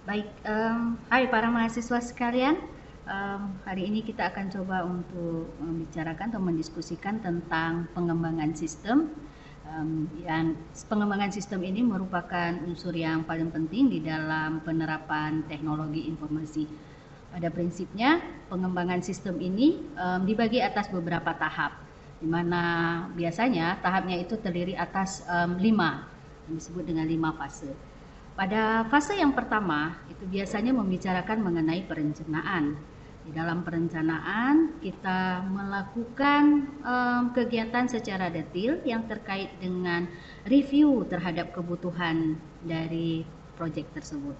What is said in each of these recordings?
Baik, hai para mahasiswa sekalian. Hari ini kita akan coba untuk membicarakan atau mendiskusikan tentang pengembangan sistem. Yang pengembangan sistem ini merupakan unsur yang paling penting di dalam penerapan teknologi informasi. Pada prinsipnya, pengembangan sistem ini dibagi atas beberapa tahap, di mana biasanya tahapnya itu terdiri atas 5, yang disebut dengan 5 fase. Pada fase yang pertama, itu biasanya membicarakan mengenai perencanaan. Di dalam perencanaan, kita melakukan kegiatan secara detail yang terkait dengan review terhadap kebutuhan dari proyek tersebut.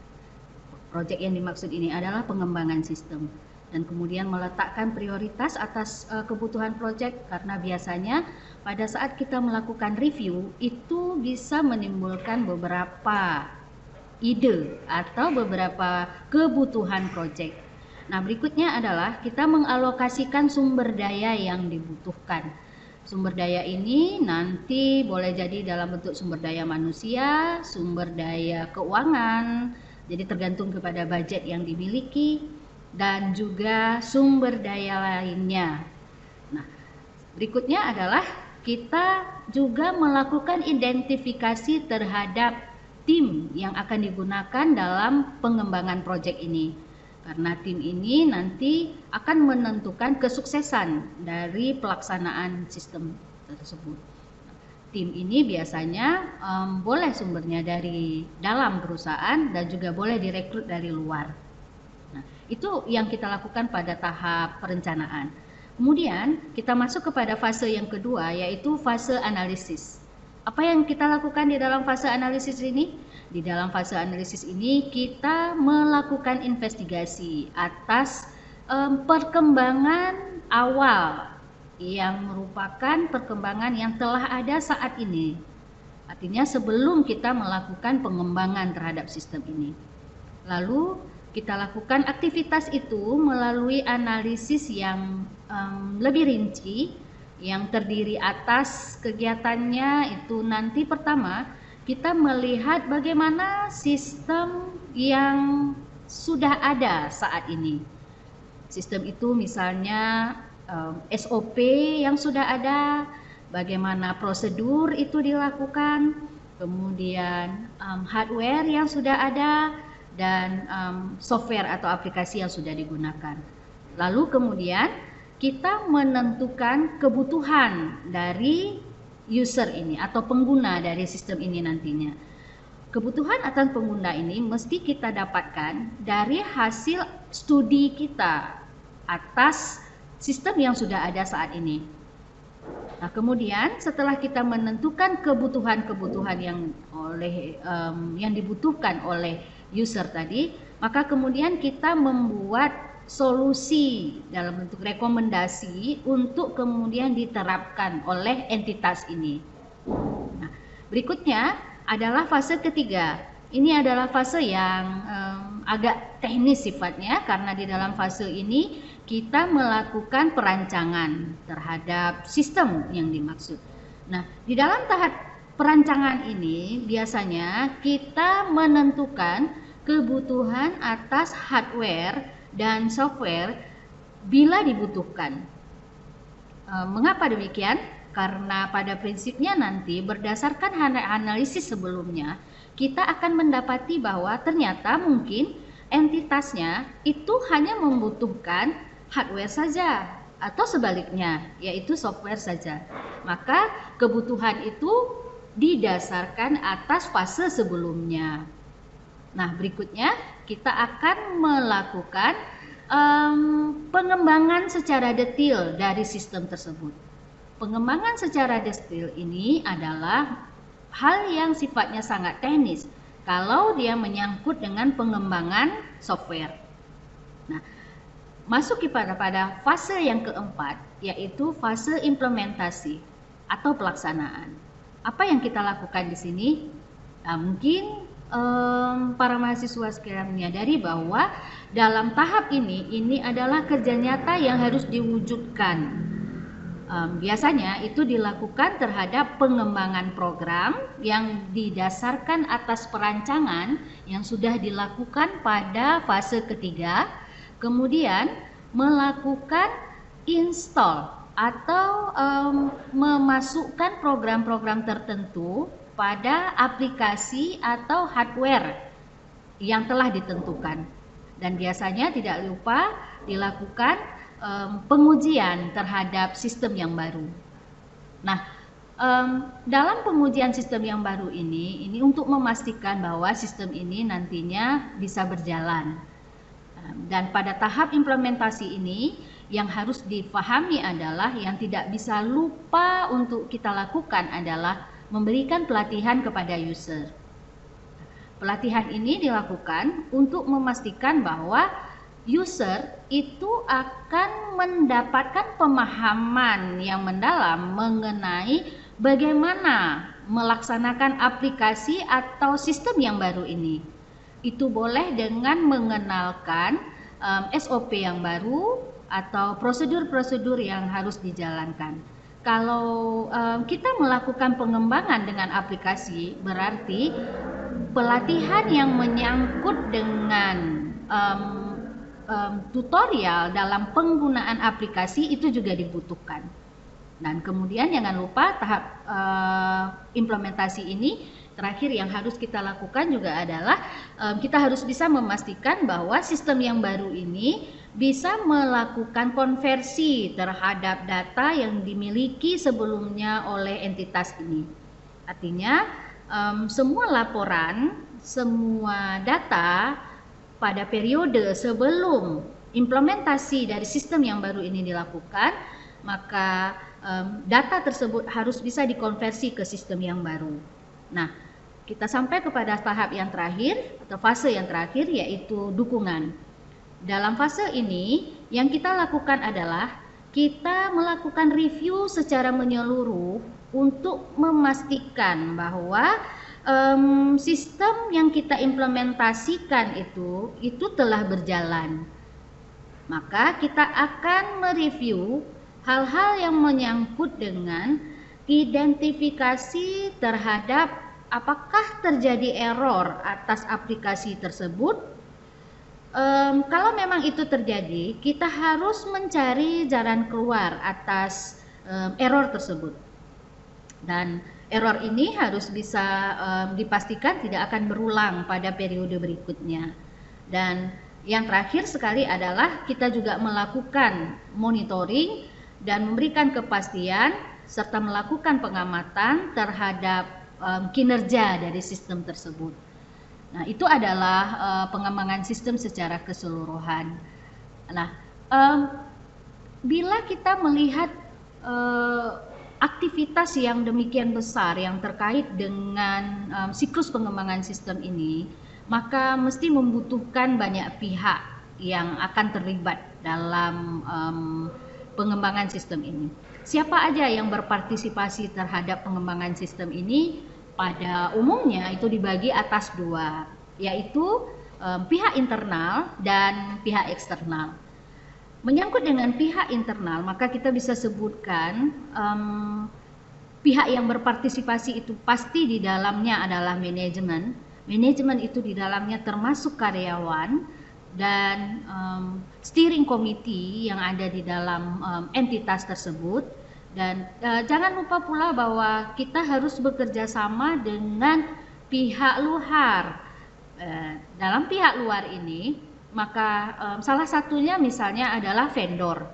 Proyek yang dimaksud ini adalah pengembangan sistem. Dan kemudian meletakkan prioritas atas kebutuhan proyek, karena biasanya pada saat kita melakukan review, itu bisa menimbulkan beberapa ide atau beberapa kebutuhan proyek. Nah, berikutnya adalah kita mengalokasikan sumber daya yang dibutuhkan. Sumber daya ini nanti boleh jadi dalam bentuk sumber daya manusia, sumber daya keuangan, jadi tergantung kepada budget yang dimiliki, dan juga sumber daya lainnya. Nah, berikutnya adalah kita juga melakukan identifikasi terhadap tim yang akan digunakan dalam pengembangan proyek ini, karena tim ini nanti akan menentukan kesuksesan dari pelaksanaan sistem tersebut. Tim ini biasanya boleh sumbernya dari dalam perusahaan dan juga boleh direkrut dari luar. Nah, itu yang kita lakukan pada tahap perencanaan. Kemudian kita masuk kepada fase yang kedua, yaitu fase analisis. Apa yang kita lakukan di dalam fase analisis ini? Di dalam fase analisis ini kita melakukan investigasi atas perkembangan awal yang merupakan perkembangan yang telah ada saat ini. Artinya sebelum kita melakukan pengembangan terhadap sistem ini. Lalu kita lakukan aktivitas itu melalui analisis yang lebih rinci, yang terdiri atas kegiatannya itu nanti pertama kita melihat bagaimana sistem yang sudah ada saat ini. Sistem itu misalnya SOP yang sudah ada, bagaimana prosedur itu dilakukan, kemudian hardware yang sudah ada, dan software atau aplikasi yang sudah digunakan. Lalu kemudian kita menentukan kebutuhan dari user ini atau pengguna dari sistem ini nantinya. Kebutuhan atau pengguna ini mesti kita dapatkan dari hasil studi kita atas sistem yang sudah ada saat ini. Nah, kemudian setelah kita menentukan kebutuhan-kebutuhan yang dibutuhkan oleh user tadi, maka kemudian kita membuat solusi dalam bentuk rekomendasi untuk kemudian diterapkan oleh entitas ini. Nah, berikutnya adalah fase ketiga. Ini adalah fase yang agak teknis sifatnya, karena di dalam fase ini kita melakukan perancangan terhadap sistem yang dimaksud. Nah, di dalam tahap perancangan ini biasanya kita menentukan kebutuhan atas hardware dan software bila dibutuhkan. Mengapa demikian? Karena pada prinsipnya nanti berdasarkan analisis sebelumnya, kita akan mendapati bahwa ternyata mungkin entitasnya itu hanya membutuhkan hardware saja atau sebaliknya, yaitu software saja. Maka kebutuhan itu didasarkan atas fase sebelumnya. Nah, berikutnya kita akan melakukan pengembangan secara detail dari sistem tersebut. Pengembangan secara detail ini adalah hal yang sifatnya sangat teknis kalau dia menyangkut dengan pengembangan software. Nah, masuk pada fase yang keempat, yaitu fase implementasi atau pelaksanaan. Apa yang kita lakukan di sini? Mungkin para mahasiswa sekalian menyadari bahwa dalam tahap ini adalah kerja nyata yang harus diwujudkan. Biasanya itu dilakukan terhadap pengembangan program yang didasarkan atas perancangan yang sudah dilakukan pada fase ketiga, kemudian melakukan install atau memasukkan program-program tertentu pada aplikasi atau hardware yang telah ditentukan. Dan biasanya tidak lupa dilakukan pengujian terhadap sistem yang baru. Nah, dalam pengujian sistem yang baru ini untuk memastikan bahwa sistem ini nantinya bisa berjalan. Dan pada tahap implementasi ini yang harus difahami adalah yang tidak bisa lupa untuk kita lakukan adalah memberikan pelatihan kepada user. Pelatihan ini dilakukan untuk memastikan bahwa user itu akan mendapatkan pemahaman yang mendalam mengenai bagaimana melaksanakan aplikasi atau sistem yang baru ini. Itu boleh dengan mengenalkan SOP yang baru atau prosedur-prosedur yang harus dijalankan. Kalau kita melakukan pengembangan dengan aplikasi, berarti pelatihan yang menyangkut dengan tutorial dalam penggunaan aplikasi itu juga dibutuhkan. Dan kemudian jangan lupa tahap implementasi ini terakhir yang harus kita lakukan juga adalah kita harus bisa memastikan bahwa sistem yang baru ini bisa melakukan konversi terhadap data yang dimiliki sebelumnya oleh entitas ini. Artinya semua laporan, semua data pada periode sebelum implementasi dari sistem yang baru ini dilakukan, maka data tersebut harus bisa dikonversi ke sistem yang baru. Nah, kita sampai kepada tahap yang terakhir atau fase yang terakhir, yaitu dukungan. Dalam fase ini yang kita lakukan adalah kita melakukan review secara menyeluruh untuk memastikan bahwa sistem yang kita implementasikan itu telah berjalan. Maka kita akan mereview hal-hal yang menyangkut dengan identifikasi terhadap apakah terjadi error atas aplikasi tersebut. Kalau memang itu terjadi, kita harus mencari jalan keluar atas error tersebut. Dan error ini harus bisa dipastikan tidak akan berulang pada periode berikutnya. Dan yang terakhir sekali adalah kita juga melakukan monitoring dan memberikan kepastian serta melakukan pengamatan terhadap kinerja dari sistem tersebut. Nah, itu adalah pengembangan sistem secara keseluruhan. Nah, bila kita melihat aktivitas yang demikian besar yang terkait dengan siklus pengembangan sistem ini, maka mesti membutuhkan banyak pihak yang akan terlibat dalam pengembangan sistem ini. Siapa aja yang berpartisipasi terhadap pengembangan sistem ini? Pada umumnya itu dibagi atas dua, yaitu pihak internal dan pihak eksternal. Menyangkut dengan pihak internal, maka kita bisa sebutkan pihak yang berpartisipasi itu pasti di dalamnya adalah manajemen. Manajemen itu di dalamnya termasuk karyawan dan steering committee yang ada di dalam entitas tersebut. Dan jangan lupa pula bahwa kita harus bekerja sama dengan pihak luar. Dalam pihak luar ini, maka salah satunya misalnya adalah vendor.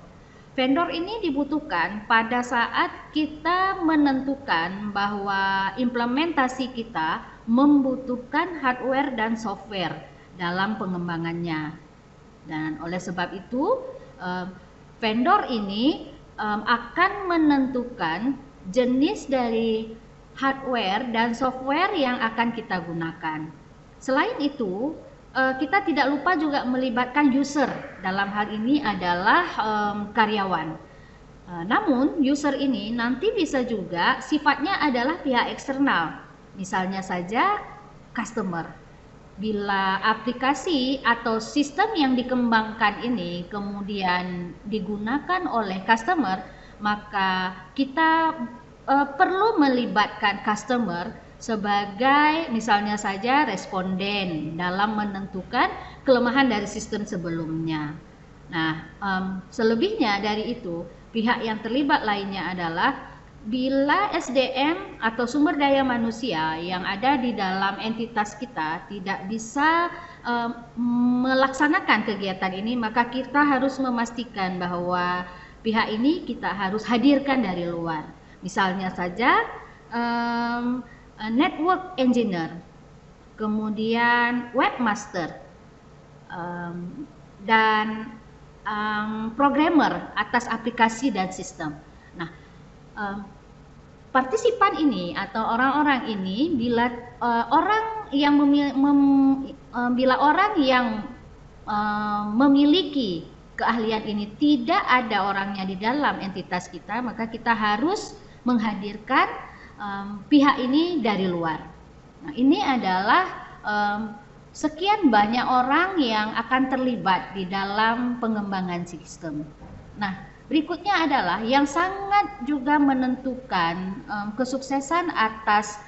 Vendor ini dibutuhkan pada saat kita menentukan bahwa implementasi kita membutuhkan hardware dan software dalam pengembangannya. Dan oleh sebab itu, vendor ini akan menentukan jenis dari hardware dan software yang akan kita gunakan. Selain itu, kita tidak lupa juga melibatkan user. Dalam hal ini adalah karyawan. Namun user ini nanti bisa juga sifatnya adalah pihak eksternal. Misalnya saja customer. Bila aplikasi atau sistem yang dikembangkan ini kemudian digunakan oleh customer, maka kita perlu melibatkan customer sebagai misalnya saja responden dalam menentukan kelemahan dari sistem sebelumnya. Nah, selebihnya dari itu, pihak yang terlibat lainnya adalah bila SDM atau sumber daya manusia yang ada di dalam entitas kita tidak bisa melaksanakan kegiatan ini, maka kita harus memastikan bahwa pihak ini kita harus hadirkan dari luar. Misalnya saja network engineer, kemudian webmaster, dan programmer atas aplikasi dan sistem. Nah, partisipan ini atau orang-orang ini bila orang yang memiliki keahlian ini tidak ada orangnya di dalam entitas kita, maka kita harus menghadirkan pihak ini dari luar. Nah, ini adalah sekian banyak orang yang akan terlibat di dalam pengembangan sistem. Nah, berikutnya adalah yang sangat juga menentukan kesuksesan atas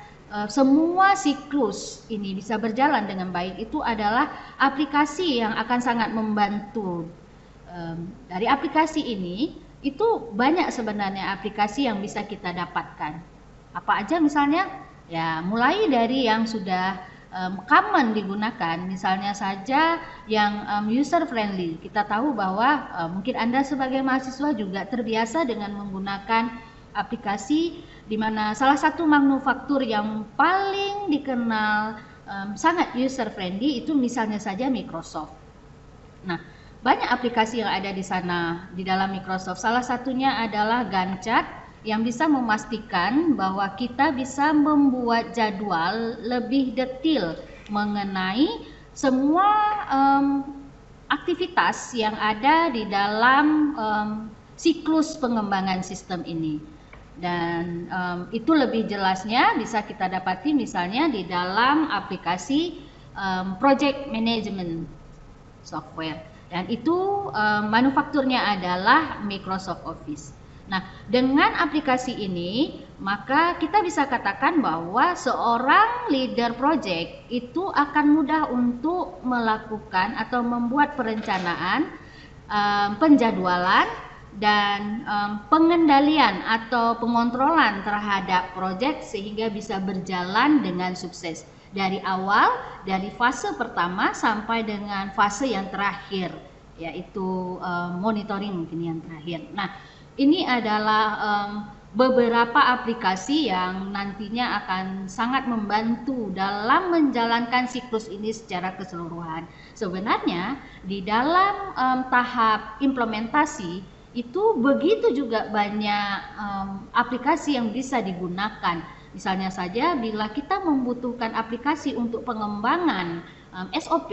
semua siklus ini bisa berjalan dengan baik itu adalah aplikasi yang akan sangat membantu. Dari aplikasi ini itu banyak sebenarnya aplikasi yang bisa kita dapatkan. Apa aja misalnya? Ya, mulai dari yang sudah common digunakan, misalnya saja yang user friendly. Kita tahu bahwa mungkin Anda sebagai mahasiswa juga terbiasa dengan menggunakan aplikasi di mana salah satu manufaktur yang paling dikenal sangat user friendly itu misalnya saja Microsoft. Nah, banyak aplikasi yang ada di sana di dalam Microsoft. Salah satunya adalah Gantt chart yang bisa memastikan bahwa kita bisa membuat jadwal lebih detail mengenai semua aktivitas yang ada di dalam siklus pengembangan sistem ini. Dan itu lebih jelasnya bisa kita dapati misalnya di dalam aplikasi project management software. Dan itu manufakturnya adalah Microsoft Office. Nah, dengan aplikasi ini, maka kita bisa katakan bahwa seorang leader project itu akan mudah untuk melakukan atau membuat perencanaan, penjadwalan, dan pengendalian atau pengontrolan terhadap project sehingga bisa berjalan dengan sukses. Dari awal, dari fase pertama sampai dengan fase yang terakhir, yaitu monitoring mungkin yang terakhir. Nah, ini adalah beberapa aplikasi yang nantinya akan sangat membantu dalam menjalankan siklus ini secara keseluruhan. Sebenarnya di dalam tahap implementasi itu begitu juga banyak aplikasi yang bisa digunakan. Misalnya saja bila kita membutuhkan aplikasi untuk pengembangan SOP,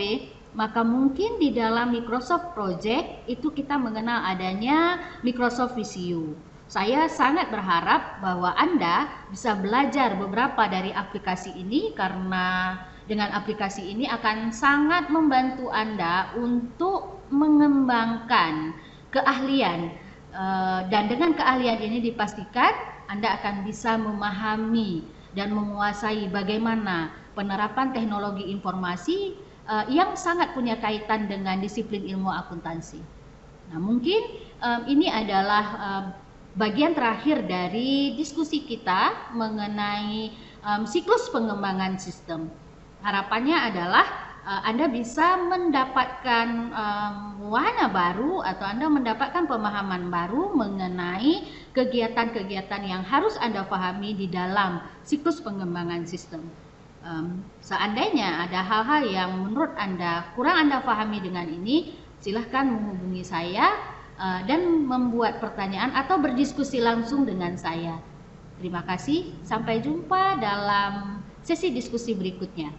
maka mungkin di dalam Microsoft Project itu kita mengenal adanya Microsoft Visio. Saya sangat berharap bahwa Anda bisa belajar beberapa dari aplikasi ini karena dengan aplikasi ini akan sangat membantu Anda untuk mengembangkan keahlian dan dengan keahlian ini dipastikan Anda akan bisa memahami dan menguasai bagaimana penerapan teknologi informasi yang sangat punya kaitan dengan disiplin ilmu akuntansi. Nah, mungkin ini adalah bagian terakhir dari diskusi kita mengenai siklus pengembangan sistem. Harapannya adalah Anda bisa mendapatkan wahana baru atau Anda mendapatkan pemahaman baru mengenai kegiatan-kegiatan yang harus Anda pahami di dalam siklus pengembangan sistem. Seandainya ada hal-hal yang menurut Anda kurang Anda pahami dengan ini, silahkan menghubungi saya dan membuat pertanyaan atau berdiskusi langsung dengan saya. Terima kasih, sampai jumpa dalam sesi diskusi berikutnya.